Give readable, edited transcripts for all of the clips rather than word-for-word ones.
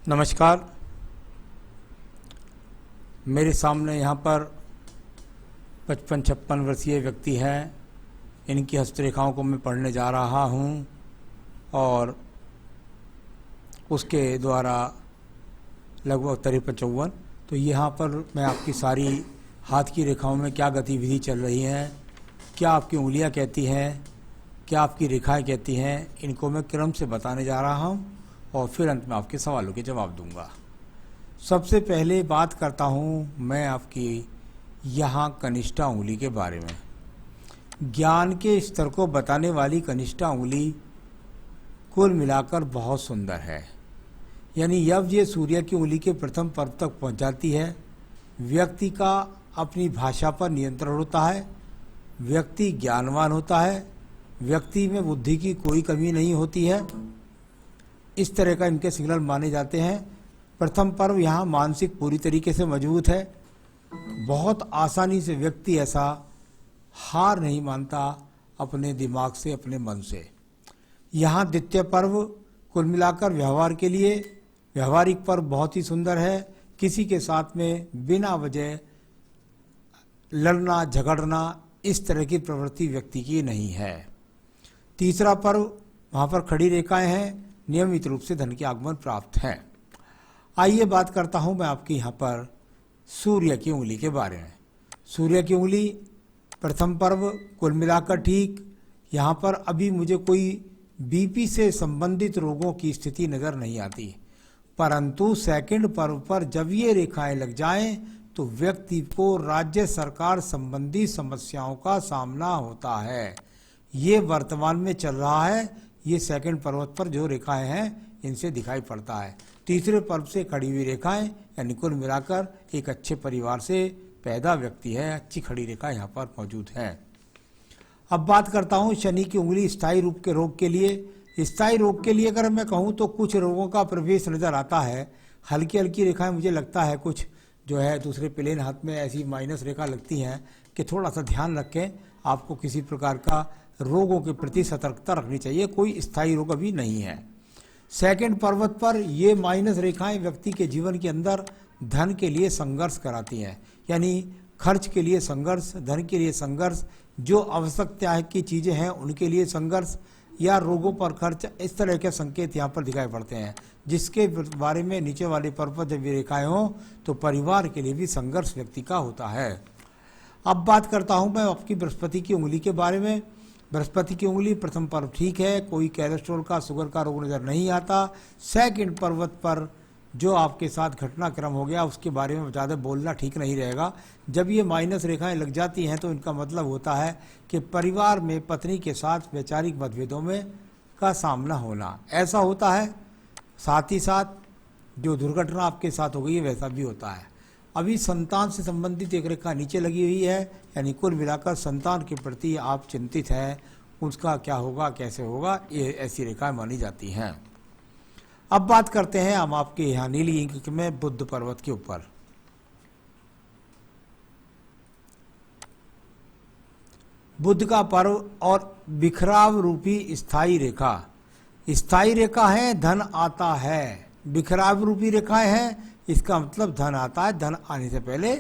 नमस्कार। मेरे सामने यहाँ पर 55-56 वर्षीय व्यक्ति हैं। इनकी हस्तरेखाओं को मैं पढ़ने जा रहा हूँ और उसके द्वारा लगभग 53-54। तो यहाँ पर मैं आपकी सारी हाथ की रेखाओं में क्या गतिविधि चल रही है, क्या आपकी उंगलियाँ कहती हैं, क्या आपकी रेखाएं कहती हैं, इनको मैं क्रम से बताने जा रहा हूँ और फिर अंत में आपके सवालों के जवाब दूंगा। सबसे पहले बात करता हूँ मैं आपकी यहाँ कनिष्ठा उंगली के बारे में। ज्ञान के स्तर को बताने वाली कनिष्ठा उंगली कुल मिलाकर बहुत सुंदर है। यानी जब ये सूर्य की उंगली के प्रथम पर्व तक पहुँच जाती है, व्यक्ति का अपनी भाषा पर नियंत्रण होता है, व्यक्ति ज्ञानवान होता है, व्यक्ति में बुद्धि की कोई कमी नहीं होती है। इस तरह का इनके सिग्नल माने जाते हैं। प्रथम पर्व यहाँ मानसिक पूरी तरीके से मजबूत है। बहुत आसानी से व्यक्ति ऐसा हार नहीं मानता अपने दिमाग से, अपने मन से। यहाँ द्वितीय पर्व कुल मिलाकर व्यवहार के लिए व्यवहारिक पर्व बहुत ही सुंदर है। किसी के साथ में बिना वजह लड़ना झगड़ना इस तरह की प्रवृत्ति व्यक्ति की नहीं है। तीसरा पर्व, वहाँ पर खड़ी रेखाएं हैं, नियमित रूप से धन के आगमन प्राप्त है। आइए बात करता हूँ मैं आपकी यहाँ पर सूर्य की उंगली के बारे में। सूर्य की उंगली प्रथम पर्व कुल मिलाकर ठीक। यहाँ पर अभी मुझे कोई बीपी से संबंधित रोगों की स्थिति नज़र नहीं आती, परंतु सेकंड पर्व पर जब ये रेखाएं लग जाएं तो व्यक्ति को राज्य सरकार संबंधी समस्याओं का सामना होता है। ये वर्तमान में चल रहा है। ये सेकंड पर्वत पर जो रेखाएं हैं इनसे दिखाई पड़ता है। तीसरे पर्व से खड़ी हुई रेखाएं यानी कुल मिलाकर एक अच्छे परिवार से पैदा व्यक्ति है। अच्छी खड़ी रेखा यहाँ पर मौजूद है। अब बात करता हूँ शनि की उंगली स्थायी रूप के रोग के लिए। स्थायी रोग के लिए अगर मैं कहूँ तो कुछ रोगों का प्रवेश नज़र आता है। हल्की हल्की रेखाएं मुझे लगता है कुछ जो है दूसरे प्लेन हाथ में ऐसी माइनस रेखा लगती हैं कि थोड़ा सा ध्यान रखें। आपको किसी प्रकार का रोगों के प्रति सतर्कता रखनी चाहिए। कोई स्थायी रोग अभी नहीं है। सेकंड पर्वत पर ये माइनस रेखाएं व्यक्ति के जीवन के अंदर धन के लिए संघर्ष कराती हैं। यानी खर्च के लिए संघर्ष, धन के लिए संघर्ष, जो आवश्यकता की चीज़ें हैं उनके लिए संघर्ष या रोगों पर खर्च, इस तरह के संकेत यहाँ पर दिखाई पड़ते हैं। जिसके बारे में नीचे वाले पर्वत पर जब ये रेखाएं हों तो परिवार के लिए भी संघर्ष व्यक्ति का होता है। अब बात करता हूँ मैं आपकी बृहस्पति की उंगली के बारे में। बृहस्पति की उंगली प्रथम पर्व ठीक है, कोई कोलेस्ट्रॉल का शुगर का रोग नज़र नहीं आता। सेकंड पर्वत पर जो आपके साथ घटनाक्रम हो गया उसके बारे में ज़्यादा बोलना ठीक नहीं रहेगा। जब ये माइनस रेखाएं लग जाती हैं तो इनका मतलब होता है कि परिवार में पत्नी के साथ वैचारिक मतभेदों में का सामना होना ऐसा होता है। साथ ही साथ जो दुर्घटना आपके साथ हो गई है वैसा भी होता है। अभी संतान से संबंधित एक रेखा नीचे लगी हुई है, यानी कुल मिलाकर संतान के प्रति आप चिंतित हैं। उसका क्या होगा, कैसे होगा, ये ऐसी रेखाएं मानी जाती हैं। अब बात करते हैं हम आपके यहाँ नीली इंक में बुध पर्वत के ऊपर। बुध का पर्व और बिखराव रूपी स्थायी रेखा। स्थायी रेखा है, धन आता है। बिखराव रूपी रेखाएं हैं, इसका मतलब धन आता है, धन आने से पहले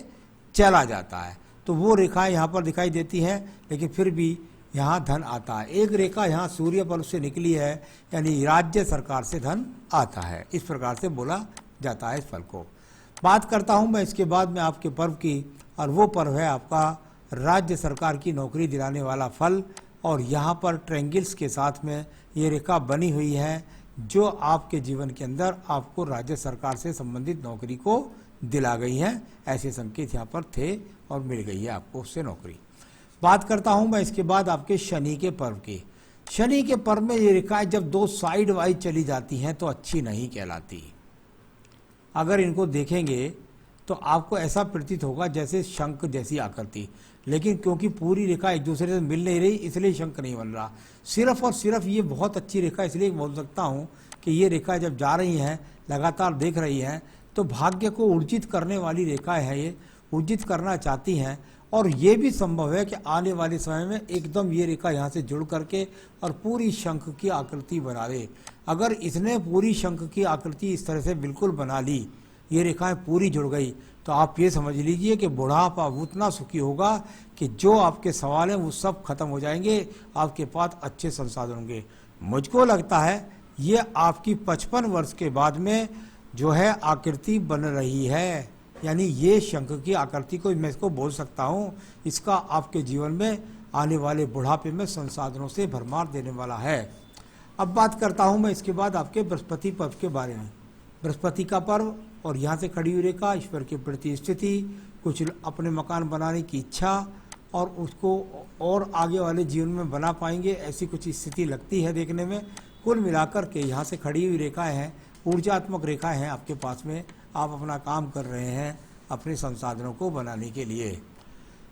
चला जाता है। तो वो रेखाएं यहाँ पर दिखाई देती हैं, लेकिन फिर भी यहाँ धन आता है। एक रेखा यहाँ सूर्य पर्व से निकली है, यानी राज्य सरकार से धन आता है। इस प्रकार से बोला जाता है इस फल को। बात करता हूँ मैं इसके बाद में आपके पर्व की, और वो पर्व है आपका राज्य सरकार की नौकरी दिलाने वाला फल। और यहाँ पर ट्रायंगल्स के साथ में ये रेखा बनी हुई है जो आपके जीवन के अंदर आपको राज्य सरकार से संबंधित नौकरी को दिला गई हैं। ऐसे संकेत यहाँ पर थे और मिल गई है आपको उससे नौकरी। बात करता हूँ मैं इसके बाद आपके शनि के पर्व की। शनि के पर्व में ये रेखाएं जब दो साइड वाइज चली जाती हैं तो अच्छी नहीं कहलाती। अगर इनको देखेंगे तो आपको ऐसा प्रतीत होगा जैसे शंख जैसी आकृति, लेकिन क्योंकि पूरी रेखा एक दूसरे से मिल नहीं रही इसलिए शंख नहीं बन रहा। सिर्फ और सिर्फ ये बहुत अच्छी रेखा इसलिए बोल सकता हूँ कि ये रेखा जब जा रही हैं, लगातार देख रही हैं, तो भाग्य को ऊर्जित करने वाली रेखाएं हैं। ये ऊर्जित करना चाहती हैं और ये भी संभव है कि आने वाले समय में एकदम ये रेखा यहाँ से जुड़ करके और पूरी शंख की आकृति बना दे। अगर इसने पूरी शंख की आकृति इस तरह से बिल्कुल बना ली, ये रेखाएं पूरी जुड़ गई, तो आप ये समझ लीजिए कि बुढ़ापा उतना सुखी होगा कि जो आपके सवाल हैं वो सब खत्म हो जाएंगे, आपके पास अच्छे संसाधन होंगे। मुझको लगता है ये आपकी 55 वर्ष के बाद में जो है आकृति बन रही है, यानी ये शंख की आकृति को मैं इसको बोल सकता हूँ, इसका आपके जीवन में आने वाले बुढ़ापे में संसाधनों से भरमार देने वाला है। अब बात करता हूँ मैं इसके बाद आपके बृहस्पति पर्व के बारे में। बृहस्पति का पर्व और यहाँ से खड़ी हुई रेखा, ईश्वर की प्रति स्थिति, कुछ अपने मकान बनाने की इच्छा और उसको और आगे वाले जीवन में बना पाएंगे, ऐसी कुछ स्थिति लगती है देखने में। कुल मिलाकर के यहाँ से खड़ी हुई रेखाएं हैं, ऊर्जात्मक रेखाएं हैं आपके पास में, आप अपना काम कर रहे हैं अपने संसाधनों को बनाने के लिए।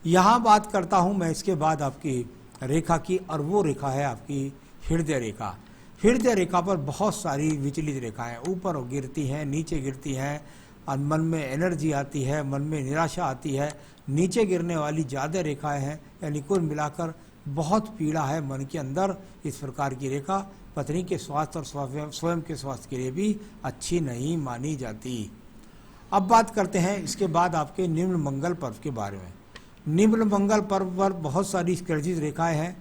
यहाँ बात करता हूँ मैं इसके बाद आपकी रेखा की, और वो रेखा है आपकी हृदय रेखा। हृदय रेखा पर बहुत सारी विचलित रेखाएं ऊपर गिरती हैं, नीचे गिरती हैं, और मन में एनर्जी आती है, मन में निराशा आती है, नीचे गिरने वाली ज़्यादा रेखाएं हैं, यानी कुल मिलाकर बहुत पीड़ा है मन के अंदर। इस प्रकार की रेखा पत्नी के स्वास्थ्य और स्वयं के स्वास्थ्य के लिए भी अच्छी नहीं मानी जाती। अब बात करते हैं इसके बाद आपके निम्न मंगल पर्व के बारे में। निम्न मंगल पर्व पर बहुत सारी स्ट्रेटजीज रेखाएं हैं,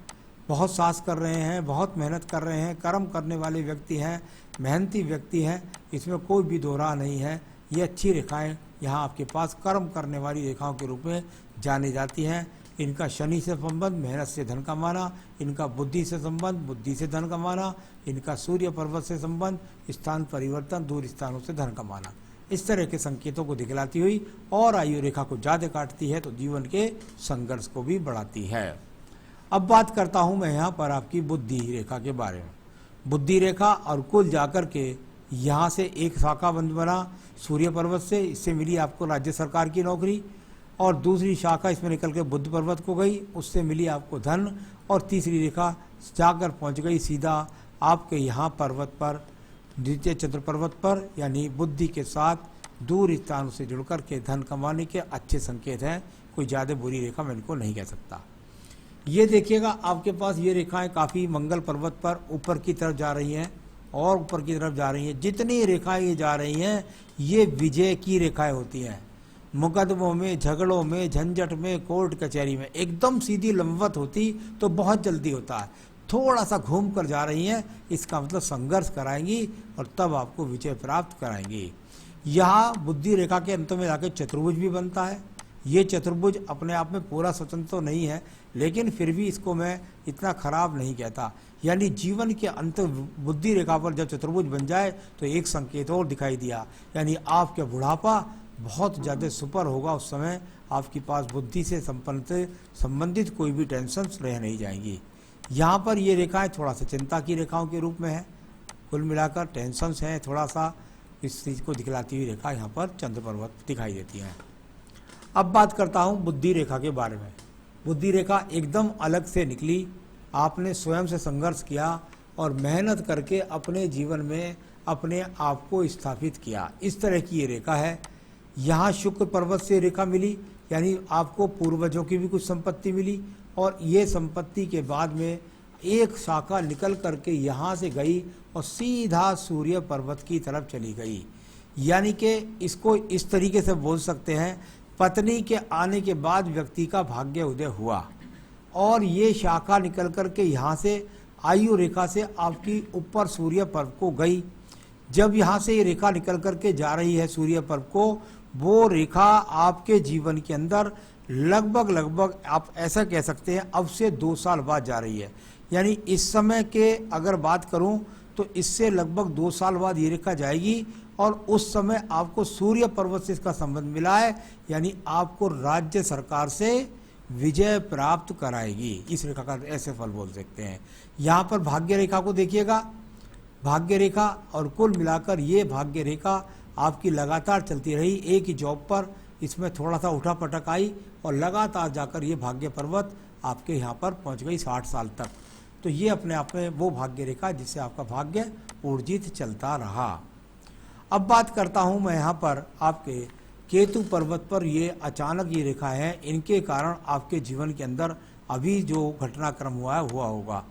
बहुत साहस कर रहे हैं, बहुत मेहनत कर रहे हैं, कर्म करने वाले व्यक्ति हैं, मेहनती व्यक्ति हैं, इसमें कोई भी दोहरा नहीं है। ये अच्छी रेखाएं यहाँ आपके पास कर्म करने वाली रेखाओं के रूप में जानी जाती हैं। इनका शनि से संबंध, मेहनत से धन कमाना, इनका बुद्धि से संबंध, बुद्धि से धन कमाना, इनका सूर्य पर्वत से संबंध, स्थान परिवर्तन, दूर स्थानों से धन कमाना, इस तरह के संकेतों को दिखलाती हुई और आयु रेखा को ज़्यादा काटती है तो जीवन के संघर्ष को भी बढ़ाती है। अब बात करता हूँ मैं यहाँ पर आपकी बुद्धि रेखा के बारे में। बुद्धि रेखा और कुल जाकर के यहाँ से एक शाखा बंद बना सूर्य पर्वत से, इससे मिली आपको राज्य सरकार की नौकरी, और दूसरी शाखा इसमें निकल के बुध पर्वत को गई, उससे मिली आपको धन, और तीसरी रेखा जाकर पहुँच गई सीधा आपके यहाँ पर्वत पर, द्वितीय चंद्र पर्वत पर, यानी बुद्धि के साथ दूर स्थानों से जुड़कर के धन कमाने के अच्छे संकेत हैं। कोई ज़्यादा बुरी रेखा मैं इनको नहीं कह सकता। ये देखिएगा आपके पास ये रेखाएं काफ़ी मंगल पर्वत पर ऊपर की तरफ जा रही हैं और ऊपर की तरफ जा रही हैं। जितनी रेखाएं ये जा रही हैं ये विजय की रेखाएं होती हैं। मुकदमों में, झगड़ों में, झंझट में, कोर्ट कचहरी में एकदम सीधी लंबवत होती तो बहुत जल्दी होता है, थोड़ा सा घूम कर जा रही हैं, इसका मतलब संघर्ष कराएंगी और तब आपको विजय प्राप्त कराएंगी। यहाँ बुद्धि रेखा के अंत में जाकर चतुर्भुज भी बनता है। ये चतुर्भुज अपने आप में पूरा स्वतंत्र तो नहीं है, लेकिन फिर भी इसको मैं इतना खराब नहीं कहता। यानी जीवन के अंत बुद्धि रेखा पर जब चतुर्भुज बन जाए तो एक संकेत और दिखाई दिया, यानी आपका बुढ़ापा बहुत ज़्यादा सुपर होगा। उस समय आपके पास बुद्धि से संबंधित कोई भी टेंशन रह नहीं जाएंगी। यहाँ पर ये रेखाएं थोड़ा सा चिंता की रेखाओं के रूप में है, कुल मिलाकर टेंशन्स हैं थोड़ा सा, इस चीज़ को दिखलाती हुई रेखा यहाँ पर चंद्र पर्वत दिखाई देती हैं। अब बात करता हूँ बुद्धि रेखा के बारे में। बुद्धि रेखा एकदम अलग से निकली, आपने स्वयं से संघर्ष किया और मेहनत करके अपने जीवन में अपने आप को स्थापित किया, इस तरह की ये रेखा है। यहाँ शुक्र पर्वत से रेखा मिली, यानी आपको पूर्वजों की भी कुछ संपत्ति मिली, और ये संपत्ति के बाद में एक शाखा निकल करके यहाँ से गई और सीधा सूर्य पर्वत की तरफ चली गई। यानी कि इसको इस तरीके से बोल सकते हैं, पत्नी के आने के बाद व्यक्ति का भाग्य उदय हुआ, और ये शाखा निकल करके यहाँ से आयु रेखा से आपकी ऊपर सूर्य पर्व को गई। जब यहाँ से ये रेखा निकल करके जा रही है सूर्य पर्व को, वो रेखा आपके जीवन के अंदर लगभग आप ऐसा कह सकते हैं अब से 2 साल बाद जा रही है। यानी इस समय के अगर बात करूं तो इससे लगभग 2 साल बाद ये रेखा जाएगी, और उस समय आपको सूर्य पर्वत से इसका संबंध मिला है, यानी आपको राज्य सरकार से विजय प्राप्त कराएगी। इस रेखा का ऐसे फल बोल सकते हैं। यहाँ पर भाग्य रेखा को देखिएगा, भाग्य रेखा और कुल मिलाकर ये भाग्य रेखा आपकी लगातार चलती रही एक ही जॉब पर, इसमें थोड़ा सा उठा पटक आई और लगातार जाकर ये भाग्य पर्वत आपके यहाँ पर पहुँच गई 60 साल तक। तो ये अपने आप में वो भाग्य रेखा जिससे आपका भाग्य ऊर्जित चलता रहा। अब बात करता हूँ मैं यहाँ पर आपके केतु पर्वत पर ये अचानक ये रेखा है, इनके कारण आपके जीवन के अंदर अभी जो घटनाक्रम हुआ है हुआ होगा।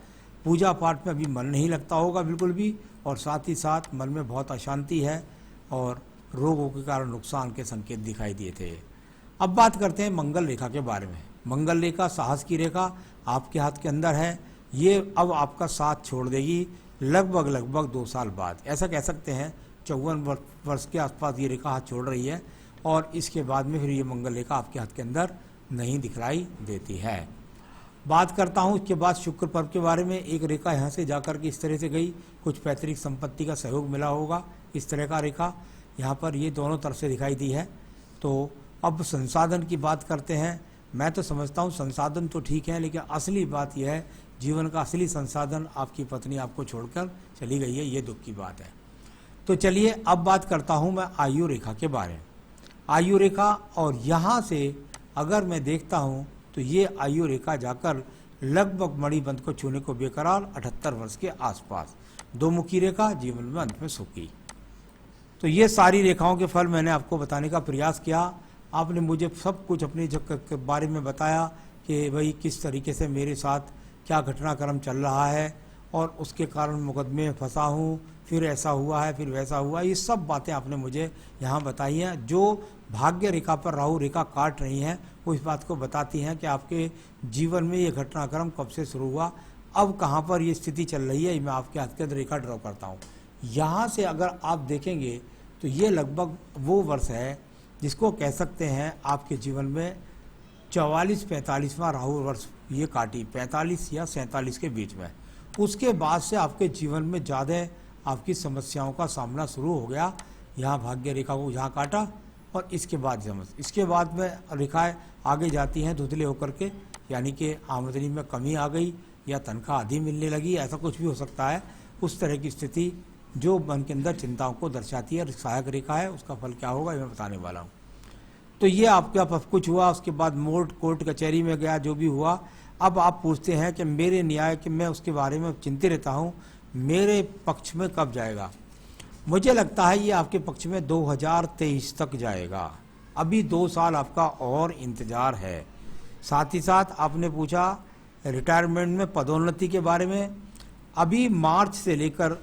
पूजा पाठ में अभी मन नहीं लगता होगा बिल्कुल भी, और साथ ही साथ मन में बहुत अशांति है और रोगों के कारण नुकसान के संकेत दिखाई दिए थे। अब बात करते हैं मंगल रेखा के बारे में। मंगल रेखा साहस की रेखा आपके हाथ के अंदर है। ये अब आपका साथ छोड़ देगी लगभग 2 साल बाद, ऐसा कह सकते हैं 54 वर्ष के आसपास ये रेखा हाथ छोड़ रही है और इसके बाद में फिर ये मंगल रेखा आपके हाथ के अंदर नहीं दिखलाई देती है। बात करता हूँ इसके बाद शुक्र पर्व के बारे में। एक रेखा यहाँ से जाकर के इस तरह से गई, कुछ पैतृक संपत्ति का सहयोग मिला होगा, इस तरह का रेखा यहाँ पर ये दोनों तरफ से दिखाई दी है। तो अब संसाधन की बात करते हैं। मैं तो समझता हूँ संसाधन तो ठीक है, लेकिन असली बात यह है, जीवन का असली संसाधन आपकी पत्नी आपको छोड़कर चली गई है, ये दुख की बात है। तो चलिए अब बात करता हूँ मैं आयु रेखा के बारे में। आयु रेखा, और यहाँ से अगर मैं देखता हूँ तो ये आयु रेखा जाकर लगभग मणिबंध को छूने को बेकरार 78 वर्ष के आसपास, 2 मुखी रेखा, जीवन में अंत में सुखी। तो ये सारी रेखाओं के फल मैंने आपको बताने का प्रयास किया। आपने मुझे सब कुछ अपने के बारे में बताया कि भाई किस तरीके से मेरे साथ क्या घटनाक्रम चल रहा है और उसके कारण मुकदमे में फंसा हूँ, फिर ऐसा हुआ है, फिर वैसा हुआ। ये सब बातें आपने मुझे यहाँ बताई हैं। जो भाग्य रेखा पर राहु रेखा काट रही हैं वो इस बात को बताती हैं कि आपके जीवन में ये घटनाक्रम कब से शुरू हुआ, अब कहाँ पर ये स्थिति चल रही है। मैं आपके हाथ के अंदर रेखा ड्रॉ करता हूँ। यहाँ से अगर आप देखेंगे तो ये लगभग वो वर्ष है जिसको कह सकते हैं आपके जीवन में 44-45वां राहु वर्ष ये काटी, 45 या 47 के बीच में। उसके बाद से आपके जीवन में ज़्यादा आपकी समस्याओं का सामना शुरू हो गया। यहाँ भाग्य रेखा को यहाँ काटा और इसके बाद में रेखाएं आगे जाती हैं धुंधले होकर के, यानी कि आमदनी में कमी आ गई या तनख्वाह आधी मिलने लगी, ऐसा कुछ भी हो सकता है। उस तरह की स्थिति जो मन के अंदर चिंताओं को दर्शाती है, सहायक रेखा है, उसका फल क्या होगा ये मैं बताने वाला हूँ। तो ये आपका सब कुछ हुआ। उसके बाद कोर्ट कचहरी में गया, जो भी हुआ। अब आप पूछते हैं कि मेरे न्याय के मैं उसके बारे में चिंतित रहता हूँ, मेरे पक्ष में कब जाएगा। मुझे लगता है ये आपके पक्ष में 2023 तक जाएगा। अभी 2 साल आपका और इंतजार है। साथ ही साथ आपने पूछा रिटायरमेंट में पदोन्नति के बारे में। अभी मार्च से लेकर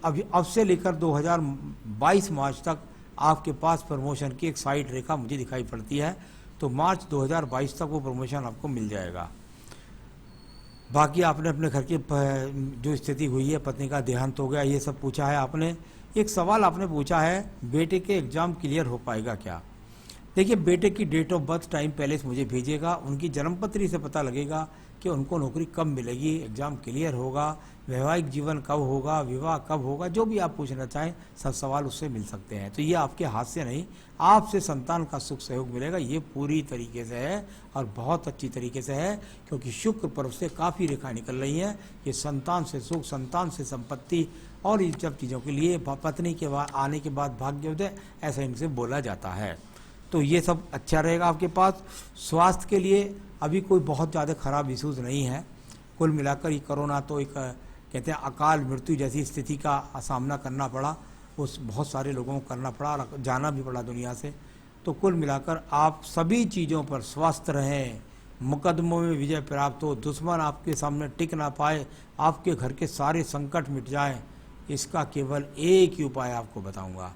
अब से लेकर 2022 मार्च तक आपके पास प्रमोशन की एक साइड रेखा मुझे दिखाई पड़ती है। तो मार्च 2022 तक वो प्रमोशन आपको मिल जाएगा। बाकी आपने अपने घर की जो स्थिति हुई है, पत्नी का देहांत हो गया, ये सब पूछा है आपने। एक सवाल आपने पूछा है, बेटे के एग्ज़ाम क्लियर हो पाएगा क्या। देखिए, बेटे की डेट ऑफ बर्थ टाइम पहले से मुझे भेजेगा, उनकी जन्मपत्री से पता लगेगा कि उनको नौकरी कब मिलेगी, एग्ज़ाम क्लियर होगा, वैवाहिक जीवन कब होगा, विवाह कब होगा, जो भी आप पूछना चाहें सब सवाल उससे मिल सकते हैं। तो ये आपके हाथ से नहीं, आपसे संतान का सुख सहयोग मिलेगा। ये पूरी तरीके से है और बहुत अच्छी तरीके से है, क्योंकि शुक्र पर्व से काफ़ी रेखाएं निकल रही हैं। ये संतान से सुख, संतान से संपत्ति और इन सब चीज़ों के लिए पत्नी के बाद आने के बाद भाग्योदय, ऐसा इनसे बोला जाता है। तो ये सब अच्छा रहेगा आपके पास। स्वास्थ्य के लिए अभी कोई बहुत ज़्यादा खराब इश्यूज़ नहीं है। कुल मिलाकर ये कोरोना तो एक कहते हैं अकाल मृत्यु जैसी स्थिति का सामना करना पड़ा, उस बहुत सारे लोगों को करना पड़ा और जाना भी पड़ा दुनिया से। तो कुल मिलाकर आप सभी चीज़ों पर स्वस्थ रहें, मुकदमों में विजय प्राप्त हो, दुश्मन आपके सामने टिक ना पाए, आपके घर के सारे संकट मिट जाएं। इसका केवल एक ही उपाय आपको बताऊंगा।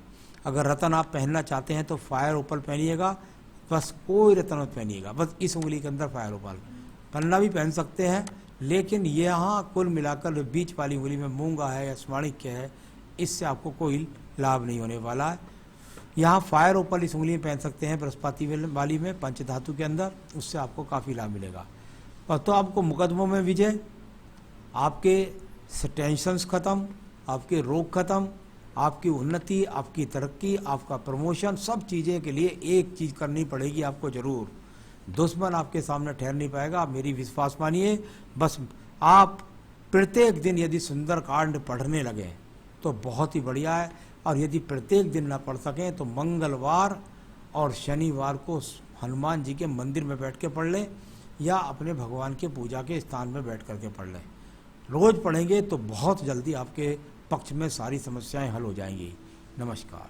अगर रतन आप पहनना चाहते हैं तो फायर ओपल पहनिएगा, बस कोई रतन मत पहनिएगा, बस इस उंगली के अंदर फायर ओपल। पन्ना भी पहन सकते हैं, लेकिन यहाँ कुल मिलाकर बीच वाली उंगली में मूंगा है या स्वर्णिक्य है, इससे आपको कोई लाभ नहीं होने वाला है। यहाँ फायर ओपल इस उंगली में पहन सकते हैं, बृहस्पति वाली में पंचधातु के अंदर, उससे आपको काफ़ी लाभ मिलेगा। और तो आपको मुकदमों में विजय, आपके टेंशन्स खत्म, आपके रोग खत्म, आपकी उन्नति, आपकी तरक्की, आपका प्रमोशन, सब चीज़ें के लिए एक चीज़ करनी पड़ेगी आपको ज़रूर। दुश्मन आपके सामने ठहर नहीं पाएगा, आप मेरी विश्वास मानिए। बस आप प्रत्येक दिन यदि सुंदरकांड पढ़ने लगें तो बहुत ही बढ़िया है, और यदि प्रत्येक दिन ना पढ़ सकें तो मंगलवार और शनिवार को हनुमान जी के मंदिर में बैठ के पढ़ लें या अपने भगवान के पूजा के स्थान में बैठ करके पढ़ लें। रोज़ पढ़ेंगे तो बहुत जल्दी आपके पक्ष में सारी समस्याएं हल हो जाएंगी। नमस्कार।